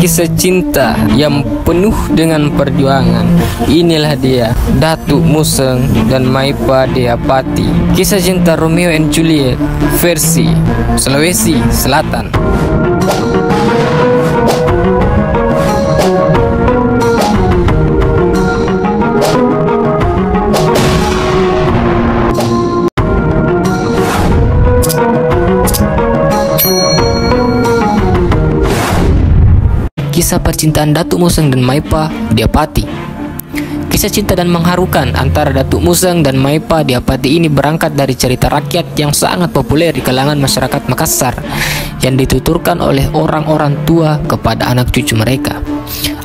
Kisah cinta yang penuh dengan perjuangan. Inilah dia, Datuk Museng dan Maipa Deapati. Kisah cinta Romeo and Juliet versi Sulawesi Selatan. Kisah percintaan Datuk Museng dan Maipa Deapati. Kisah cinta dan mengharukan antara Datuk Museng dan Maipa Deapati ini berangkat dari cerita rakyat yang sangat populer di kalangan masyarakat Makassar yang dituturkan oleh orang-orang tua kepada anak cucu mereka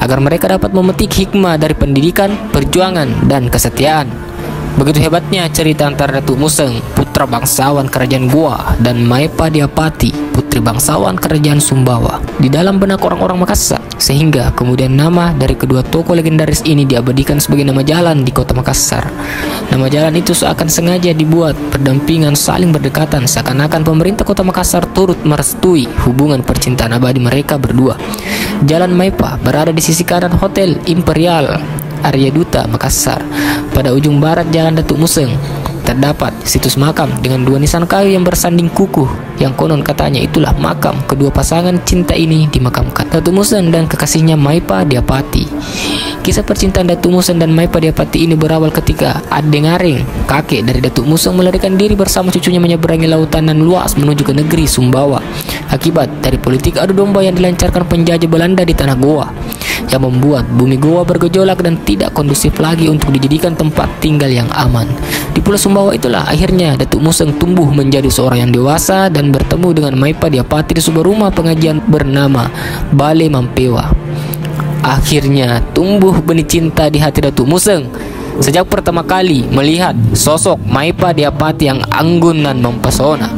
agar mereka dapat memetik hikmah dari pendidikan, perjuangan, dan kesetiaan. Begitu hebatnya cerita antara Datuk Museng, putra bangsawan kerajaan Goa, dan Maipa Deapati, putri bangsawan kerajaan Sumbawa, di dalam benak orang-orang Makassar, sehingga kemudian nama dari kedua tokoh legendaris ini diabadikan sebagai nama jalan di kota Makassar. Nama jalan itu seakan sengaja dibuat berdampingan saling berdekatan, seakan-akan pemerintah kota Makassar turut merestui hubungan percintaan abadi mereka berdua. Jalan Maipa berada di sisi kanan Hotel Imperial Arya Duta Makassar. Pada ujung barat jalan Datuk Museng terdapat situs makam dengan dua nisan kayu yang bersanding kukuh, yang konon katanya itulah makam kedua pasangan cinta ini dimakamkan, Datuk Museng dan kekasihnya Maipa Deapati. Kisah percintaan Datuk Museng dan Maipa Deapati ini berawal ketika Ade Ngaring, kakek dari Datuk Museng, melarikan diri bersama cucunya menyeberangi lautan nan luas menuju ke negeri Sumbawa akibat dari politik adu domba yang dilancarkan penjajah Belanda di tanah Goa, yang membuat bumi Goa bergejolak dan tidak kondusif lagi untuk dijadikan tempat tinggal yang aman. Di Pulau Sumbawa itulah akhirnya Datuk Museng tumbuh menjadi seorang yang dewasa dan bertemu dengan Maipa Deapati di sebuah rumah pengajian bernama Balai Mampewa. Akhirnya tumbuh benih cinta di hati Datuk Museng sejak pertama kali melihat sosok Maipa Deapati yang anggun dan mempesona.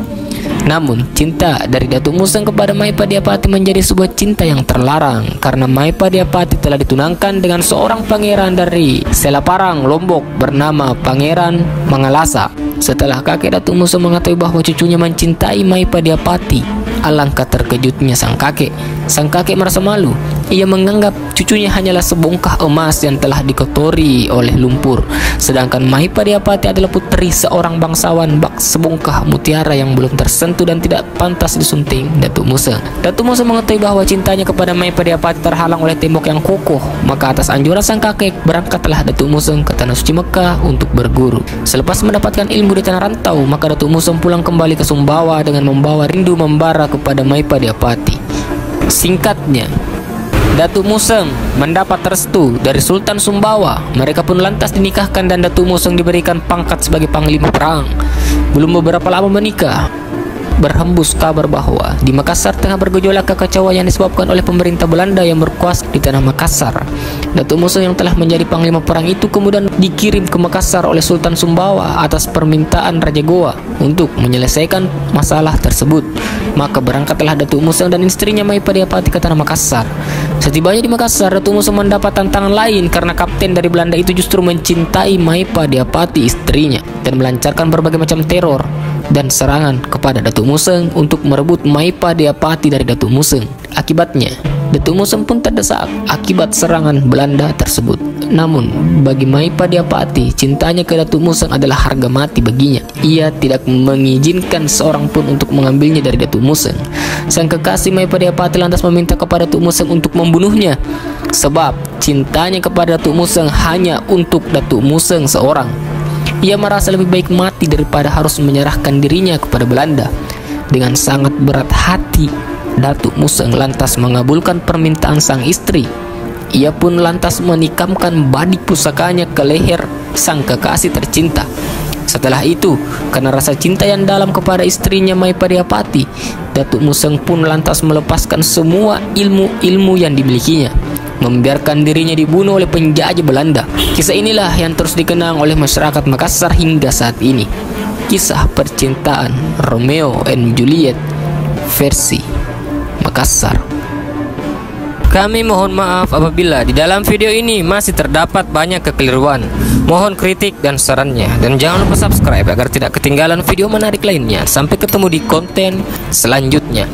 Namun, cinta dari Datuk Museng kepada Maipa Deapati menjadi sebuah cinta yang terlarang karena Maipa Deapati telah ditunangkan dengan seorang pangeran dari Selaparang, Lombok bernama Pangeran Mangalasa. Setelah kakek Datuk Museng mengetahui bahwa cucunya mencintai Maipa Deapati, alangkah terkejutnya sang kakek. Sang kakek merasa malu. Ia menganggap cucunya hanyalah sebongkah emas yang telah dikotori oleh lumpur, sedangkan Maipa Deapati adalah putri seorang bangsawan bak sebongkah mutiara yang belum tersentuh dan tidak pantas disunting Datuk Museng. Datuk Museng mengetahui bahwa cintanya kepada Maipa Deapati terhalang oleh tembok yang kokoh, maka atas anjuran sang kakek berangkatlah Datuk Museng ke tanah suci Mekah untuk berguru. Selepas mendapatkan ilmu di tanah rantau, maka Datuk Museng pulang kembali ke Sumbawa dengan membawa rindu membara kepada Maipa Deapati. Singkatnya, Datuk Museng mendapat restu dari Sultan Sumbawa. Mereka pun lantas dinikahkan dan Datuk Museng diberikan pangkat sebagai panglima perang. Belum beberapa lama menikah, berhembus kabar bahwa di Makassar tengah bergejolak kekacauan yang disebabkan oleh pemerintah Belanda yang berkuasa di tanah Makassar. Datuk Museng yang telah menjadi panglima perang itu kemudian dikirim ke Makassar oleh Sultan Sumbawa atas permintaan Raja Goa untuk menyelesaikan masalah tersebut. Maka berangkatlah Datuk Museng dan istrinya Maipa Deapati ke tanah Makassar. Setibanya di Makassar, Datuk Museng mendapat tantangan lain karena kapten dari Belanda itu justru mencintai Maipa Deapati, istrinya, dan melancarkan berbagai macam teror dan serangan kepada Datuk Museng untuk merebut Maipa Deapati dari Datuk Museng. Akibatnya, Datuk Museng pun terdesak akibat serangan Belanda tersebut. Namun, bagi Maipa Deapati, cintanya ke Datuk Museng adalah harga mati baginya. Ia tidak mengizinkan seorang pun untuk mengambilnya dari Datuk Museng. Sang kekasih Maipa Deapati lantas meminta kepada Datuk Museng untuk membunuhnya, sebab cintanya kepada Datuk Museng hanya untuk Datuk Museng seorang. Ia merasa lebih baik mati daripada harus menyerahkan dirinya kepada Belanda. Dengan sangat berat hati, Datuk Museng lantas mengabulkan permintaan sang istri. Ia pun lantas menikamkan badik pusakanya ke leher sang kekasih tercinta. Setelah itu, karena rasa cinta yang dalam kepada istrinya Maipa Deapati, Datuk Museng pun lantas melepaskan semua ilmu-ilmu yang dimilikinya, membiarkan dirinya dibunuh oleh penjajah Belanda. Kisah inilah yang terus dikenang oleh masyarakat Makassar hingga saat ini. Kisah percintaan Romeo and Juliet versi Makassar. Kami mohon maaf apabila di dalam video ini masih terdapat banyak kekeliruan. Mohon kritik dan sarannya, dan jangan lupa subscribe agar tidak ketinggalan video menarik lainnya. Sampai ketemu di konten selanjutnya.